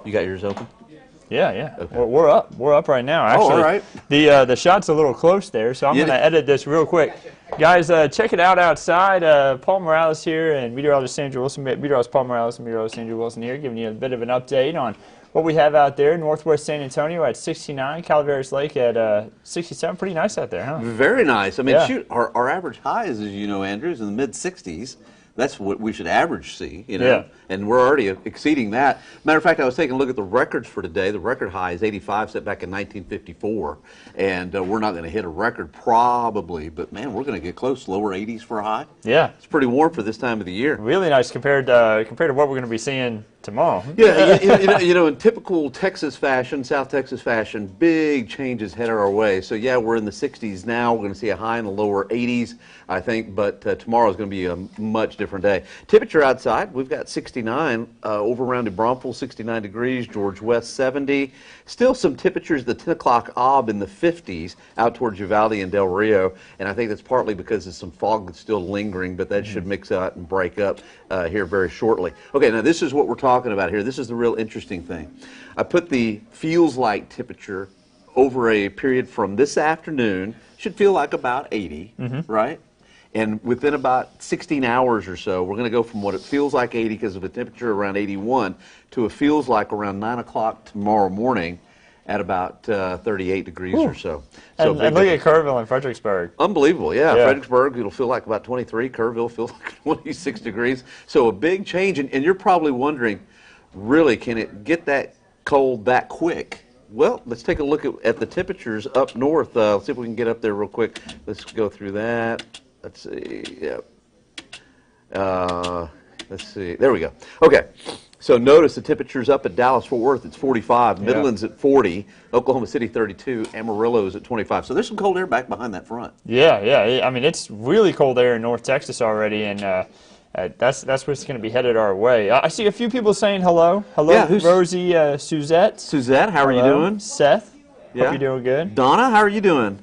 You got yours open? Yeah, yeah. Okay. We're up. We're up right now. Actually, all right. The shot's a little close there, so I'm going to edit this real quick. Guys, check it out outside. Paul Morales here and meteorologist Sandra Wilson. Meteorologist Paul Morales and meteorologist Sandra Wilson here, giving you a bit of an update on what we have out there. Northwest San Antonio at 69, Calaveras Lake at 67. Pretty nice out there, huh? Very nice. I mean, Yeah. shoot, our average high is, as you know, Andrew, is in the mid-60s. That's what we should average see, you know, Yeah. and we're already exceeding that. Matter of fact, I was taking a look at the records for today. The record high is 85, set back in 1954, and we're not going to hit a record probably, but man, we're going to get close, lower 80s for a high. Yeah. It's pretty warm for this time of the year. Really nice compared to what we're going to be seeing tomorrow. Yeah, you know, in typical Texas fashion, South Texas fashion, big changes headed our way. So yeah, we're in the 60s now. We're going to see a high in the lower 80s, I think, but tomorrow is going to be a much different day. Temperature outside, we've got 69 over around New Braunfels, 69 degrees, George West 70. Still some temperatures at the 10 o'clock ob in the 50s out towards Uvalde and Del Rio, and I think that's partly because there's some fog that's still lingering, but that should mix out and break up here very shortly. Okay, now this is what we're talking about here. This is the real interesting thing. I put the feels like temperature over a period from this afternoon, should feel like about 80, right? And within about 16 hours or so, we're going to go from what it feels like 80 because of a temperature around 81 to it feels like around 9 o'clock tomorrow morning at about 38 degrees or so. And look at Kerrville and Fredericksburg. Unbelievable, yeah. Fredericksburg, it'll feel like about 23. Kerrville feels like 26 degrees. So a big change. And you're probably wondering, really, can it get that cold that quick? Well, let's take a look at the temperatures up north. Let's see if we can get up there real quick. Let's go through that. Let's see. Yeah. Let's see. There we go. Okay. So notice the temperatures up at Dallas-Fort Worth. It's 45. Midland's at 40. Oklahoma City 32. Amarillo's at 25. So there's some cold air back behind that front. Yeah, yeah. I mean, it's really cold there in North Texas already, and that's what's going to be headed our way. I see a few people saying hello. Hello, Yeah, Rosie, Suzette. Suzette, how are you doing? Seth. Yeah. Hope you're doing good. Donna, how are you doing?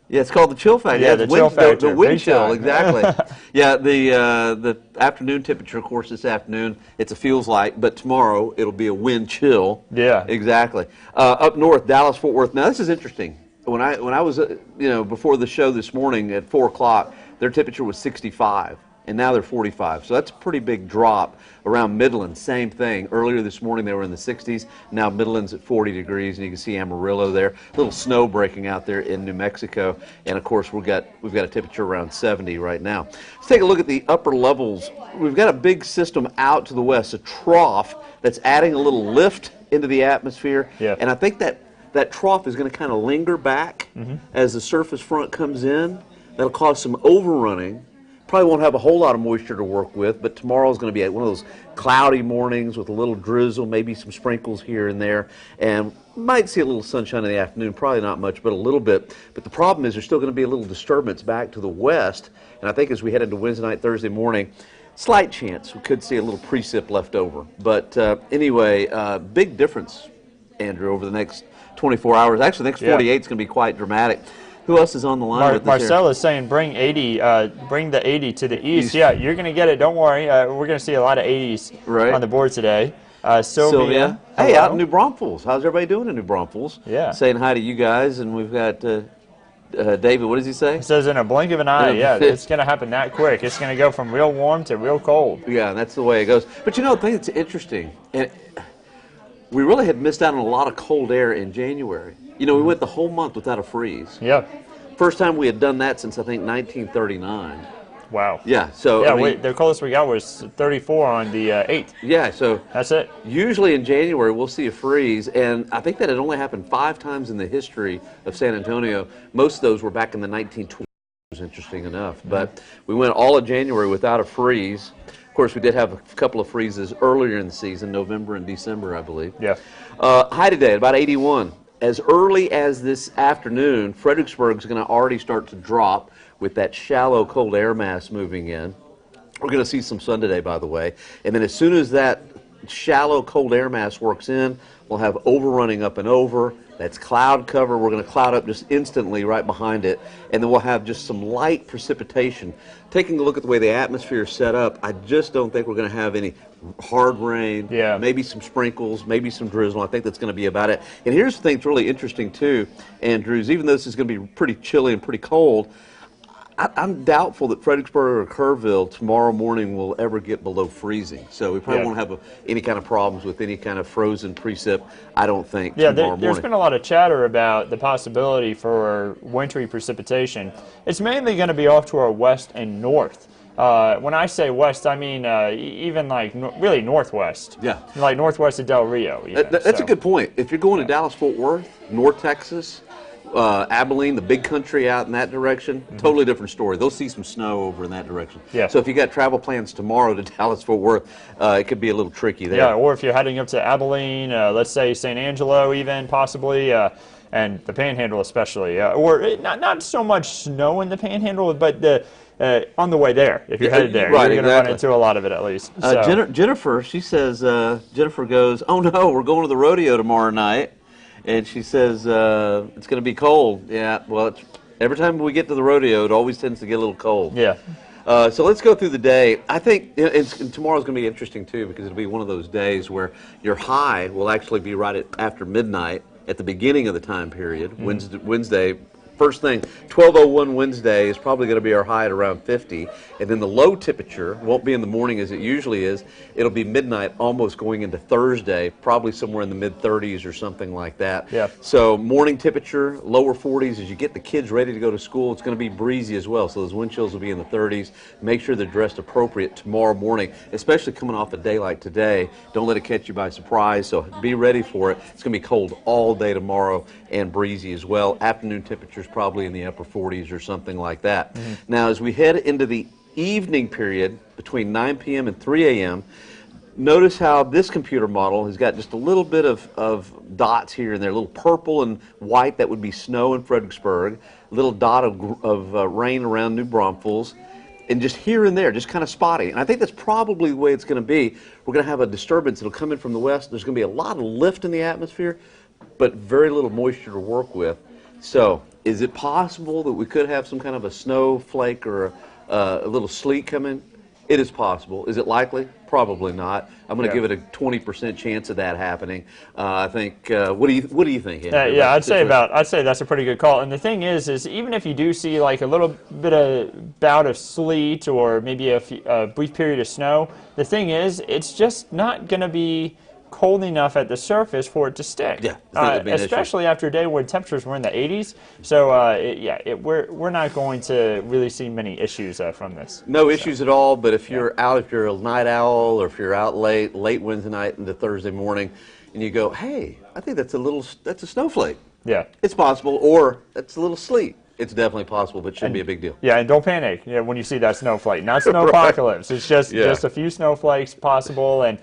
Yeah, it's called the chill factor. Yeah, the chill factor. The wind Big chill, time. exactly. Yeah, the afternoon temperature, of course, this afternoon, it's a feels like, but tomorrow it'll be a wind chill. Yeah. Exactly. Up north, Dallas, Fort Worth. Now, this is interesting. When I was, before the show this morning at 4 o'clock, their temperature was 65. And now they're 45. So that's a pretty big drop. Around Midland, same thing. Earlier this morning they were in the 60s. Now Midland's at 40 degrees, and you can see Amarillo there. A little snow breaking out there in New Mexico. And of course we've got a temperature around 70 right now. Let's take a look at the upper levels. We've got a big system out to the west, a trough that's adding a little lift into the atmosphere. Yeah. And I think that trough is going to kind of linger back as the surface front comes in. That'll cause some overrunning. Probably won't have a whole lot of moisture to work with, but tomorrow's going to be one of those cloudy mornings with a little drizzle, maybe some sprinkles here and there, and might see a little sunshine in the afternoon, probably not much, but a little bit. But the problem is there's still going to be a little disturbance back to the west, and I think as we head into Wednesday night, Thursday morning, slight chance we could see a little precip left over. But anyway, big difference, Andrew, over the next 24 hours. Actually, the next 48 is going to be quite dramatic. Who else is on the line with us Marcel here? is saying bring the 80 to the east. Yeah, you're going to get it. Don't worry. We're going to see a lot of 80s on the board today. Sylvia. Hey, out in New Braunfels. How's everybody doing in New Braunfels? Yeah. Saying hi to you guys, and we've got David. What does he say? It says in a blink of an eye. Yeah, it's going to happen that quick. It's going to go from real warm to real cold. Yeah, that's the way it goes. But you know, the thing that's interesting, and we really had missed out on a lot of cold air in January. You know, we went the whole month without a freeze. Yeah. First time we had done that since, I think, 1939. Wow. Yeah, so... Yeah, I mean, the coldest we got was 34 on the 8th. Yeah, so... That's it. Usually in January, we'll see a freeze, and I think that had only happened 5 times in the history of San Antonio. Most of those were back in the 1920s, interesting enough. But we went all of January without a freeze. Of course, we did have a couple of freezes earlier in the season, November and December, I believe. Yeah. High today at about 81. As early as this afternoon, Fredericksburg's going to already start to drop with that shallow cold air mass moving in. We're going to see some sun today, by the way. And then as soon as that shallow cold air mass works in, We'll have overrunning up and over. That's cloud cover. We're going to cloud up just instantly right behind it. And then we'll have just some light precipitation. Taking a look at the way the atmosphere is set up, I just don't think we're going to have any hard rain, maybe some sprinkles, maybe some drizzle. I think that's going to be about it. And here's the thing that's really interesting too, Andrews, even though this is going to be pretty chilly and pretty cold, I'm doubtful that Fredericksburg or Kerrville tomorrow morning will ever get below freezing. So we probably won't have any kind of problems with any kind of frozen precip, I don't think, tomorrow morning. There's been a lot of chatter about the possibility for wintry precipitation. It's mainly going to be off to our west and north. When I say west, I mean even like really northwest. Yeah. Like northwest of Del Rio. That's a good point. If you're going to Dallas-Fort Worth, North Texas, Abilene, the big country out in that direction, totally different story. They'll see some snow over in that direction. Yeah. So if you got travel plans tomorrow to Dallas-Fort Worth, it could be a little tricky there. Yeah, or if you're heading up to Abilene, let's say San Angelo even, possibly, and the Panhandle especially. Or not so much snow in the Panhandle, but on the way there, if you're headed there, right, you're going to run into a lot of it at least. So. Jennifer, she says, Jennifer goes, oh no, we're going to the rodeo tomorrow night. And she says, it's going to be cold. Yeah, well, every time we get to the rodeo, it always tends to get a little cold. Yeah. So let's go through the day. I think and tomorrow's going to be interesting, too, because it'll be one of those days where your high will actually be right after midnight at the beginning of the time period, Wednesday. First thing, 12:01 Wednesday is probably going to be our high at around 50, and then the low temperature won't be in the morning as it usually is. It'll be midnight, almost going into Thursday, probably somewhere in the mid-30s or something like that. Yeah. So morning temperature, lower 40s. As you get the kids ready to go to school, it's going to be breezy as well. So those wind chills will be in the 30s. Make sure they're dressed appropriate tomorrow morning, especially coming off a day like today. Don't let it catch you by surprise. So be ready for it. It's going to be cold all day tomorrow and breezy as well. Afternoon temperatures probably in the upper 40s or something like that. Now, as we head into the evening period between 9 p.m. and 3 a.m., notice how this computer model has got just a little bit of dots here and there, a little purple and white that would be snow in Fredericksburg, a little dot of rain around New Braunfels, and just here and there, just kind of spotty. And I think that's probably the way it's going to be. We're going to have a disturbance that'll come in from the west. There's going to be a lot of lift in the atmosphere, but very little moisture to work with. So, is it possible that we could have some kind of a snowflake or a little sleet come in? It is possible. Is it likely? Probably not. I'm going to give it a 20% chance of that happening. I think. What do you think? Andrew, I'd say that's a pretty good call. And the thing is even if you do see like a little bit of bout of sleet or maybe a brief period of snow, the thing is it's just not going to be cold enough at the surface for it to stick. Yeah, it's not gonna be an especially issue. after a day where temperatures were in the 80s. So we're not going to really see many issues from this. No issues at all. But if you're out, if you're a night owl, or if you're out late Wednesday night into Thursday morning, and you go, hey, I think that's a snowflake. Yeah, it's possible, or that's a little sleet. It's definitely possible, but shouldn't be a big deal. Yeah, and don't panic when you see that snowflake. Not snowpocalypse. It's just a few snowflakes possible, and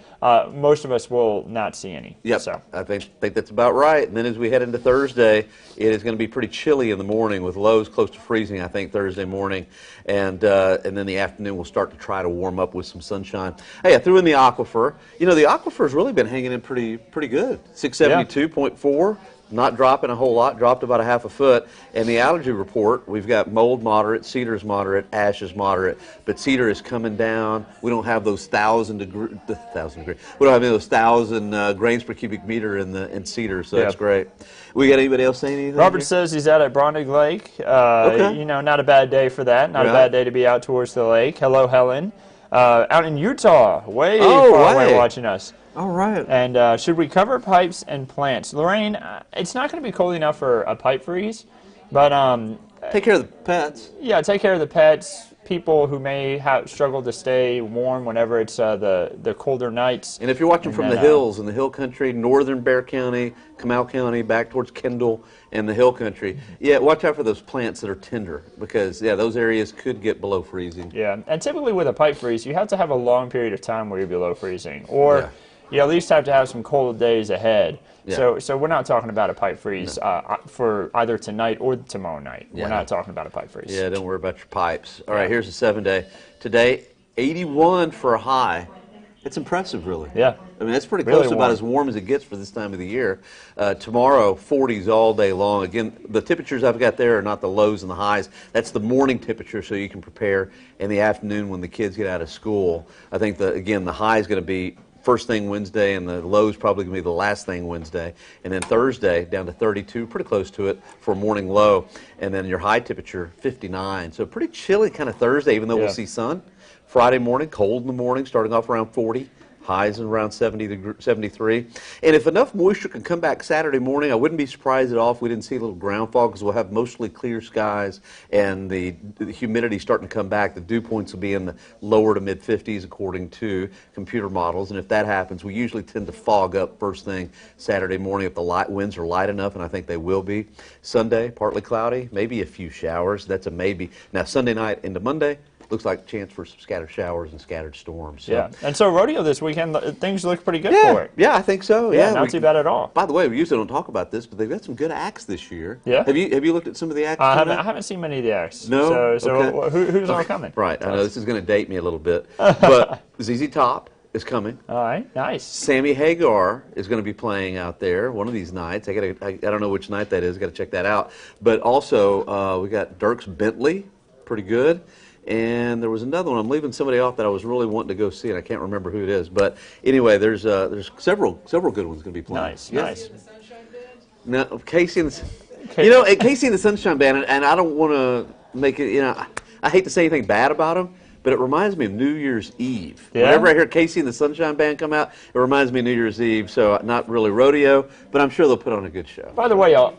most of us will not see any. Yep, so. I think that's about right. And then as we head into Thursday, it is going to be pretty chilly in the morning with lows close to freezing, I think, Thursday morning. And then the afternoon we'll start to try to warm up with some sunshine. Hey, I threw in the aquifer. You know, the aquifer's really been hanging in pretty good. 672.4. Not dropping a whole lot, dropped about a half a foot. And the allergy report, we've got mold moderate, cedar is moderate, ash is moderate, but cedar is coming down. We don't have those 1,000 degree. We don't have those 1,000 grains per cubic meter in cedar, so that's great. We got anybody else saying anything? Robert says he's out at Brondig Lake. Okay. You know, not a bad day for that. Not a bad day to be out towards the lake. Hello, Helen. Out in Utah, way far away watching us. All right. And should we cover pipes and plants? Lorraine, it's not going to be cold enough for a pipe freeze, but take care of the pets. Yeah, take care of the pets. People who may struggle to stay warm whenever it's the colder nights. And if you're watching from the hills in the hill country, northern Bexar County, Comal County, back towards Kendall and the hill country, watch out for those plants that are tender because those areas could get below freezing. Yeah, and typically with a pipe freeze, you have to have a long period of time where you're below freezing, or you at least have to have some cold days ahead. Yeah. So we're not talking about a pipe freeze for either tonight or tomorrow night. We're not talking about a pipe freeze. Yeah, don't worry about your pipes. All right, here's the 7-day. Today, 81 for a high. It's impressive, really. Yeah. I mean, that's pretty Really close to about warm. as warm as it gets for this time of the year. Tomorrow, 40s all day long. Again, the temperatures I've got there are not the lows and the highs. That's the morning temperature, so you can prepare in the afternoon when the kids get out of school. I think, again, the high is going to be first thing Wednesday, and the low is probably going to be the last thing Wednesday. And then Thursday, down to 32, pretty close to it for a morning low. And then your high temperature, 59. So pretty chilly kind of Thursday, even though we'll see sun. Friday morning, cold in the morning, starting off around 40. Highs around 73. And if enough moisture can come back Saturday morning, I wouldn't be surprised at all if we didn't see a little ground fog, because we'll have mostly clear skies and the humidity starting to come back. The dew points will be in the lower to mid 50s according to computer models. And if that happens, we usually tend to fog up first thing Saturday morning if the winds are light enough, and I think they will be. Sunday, partly cloudy, maybe a few showers. That's a maybe. Now, Sunday night into Monday, looks like a chance for some scattered showers and scattered storms. So. Yeah, and so rodeo this weekend, things look pretty good for it. Yeah, I think so. Yeah, not too bad at all. By the way, we usually don't talk about this, but they've got some good acts this year. Yeah. Have you looked at some of the acts? I haven't seen many of the acts. No. So Okay. who's all coming? Right. I know this is going to date me a little bit, but ZZ Top is coming. All right. Nice. Sammy Hagar is going to be playing out there one of these nights. I don't know which night that is. Got to check that out. But also we got Dierks Bentley, pretty good. And there was another one. I'm leaving somebody off that I was really wanting to go see, and I can't remember who it is. But anyway, there's several good ones going to be playing. Nice, nice. No, Casey and Casey and the Sunshine Band, and I don't want to make it. I hate to say anything bad about them, but it reminds me of New Year's Eve. Yeah? Whenever I hear Casey and the Sunshine Band come out, it reminds me of New Year's Eve. So not really rodeo, but I'm sure they'll put on a good show. By the way, y'all.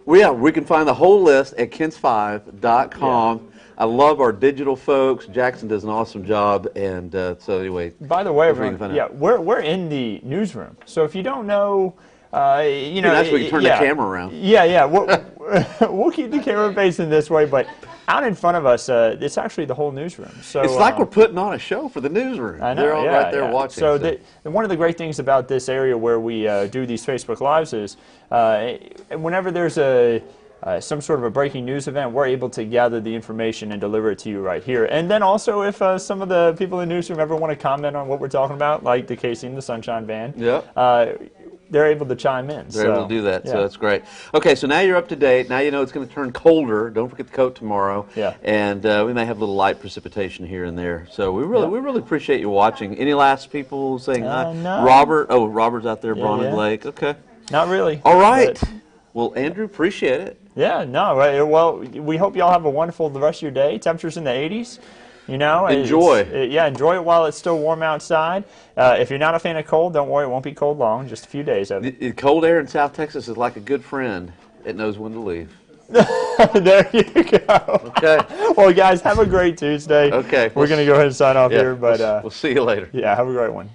Well, yeah, we can find the whole list at kens5.com. Yeah. I love our digital folks. Jackson does an awesome job, and so anyway. By the way, everyone, we're in the newsroom. So if you don't know, that's where you turn the camera around. Yeah. We'll keep the camera facing this way, but out in front of us, it's actually the whole newsroom. So it's like we're putting on a show for the newsroom. I know, they're all right there watching. So one of the great things about this area where we do these Facebook Lives is whenever there's some sort of a breaking news event, we're able to gather the information and deliver it to you right here. And then also, if some of the people in the newsroom ever want to comment on what we're talking about, like the Casey and the Sunshine Band, they're able to chime in. They're able to do that, so that's great. Okay, so now you're up to date. Now you know it's going to turn colder. Don't forget the coat tomorrow. Yeah. And we may have a little light precipitation here and there. So we really appreciate you watching. Any last people saying hi? No. Robert. Oh, Robert's out there, Bronard Lake. Okay. Not really. All right. Well, Andrew, appreciate it. Yeah, no, well, we hope y'all have a wonderful the rest of your day. Temperatures in the 80s, Enjoy. Enjoy it while it's still warm outside. If you're not a fan of cold, don't worry, it won't be cold long, just a few days of it. The cold air in South Texas is like a good friend. It knows when to leave. There you go. Okay. Well, guys, have a great Tuesday. Okay. We're going to go ahead and sign off here, but we'll see you later. yeah, have a great one.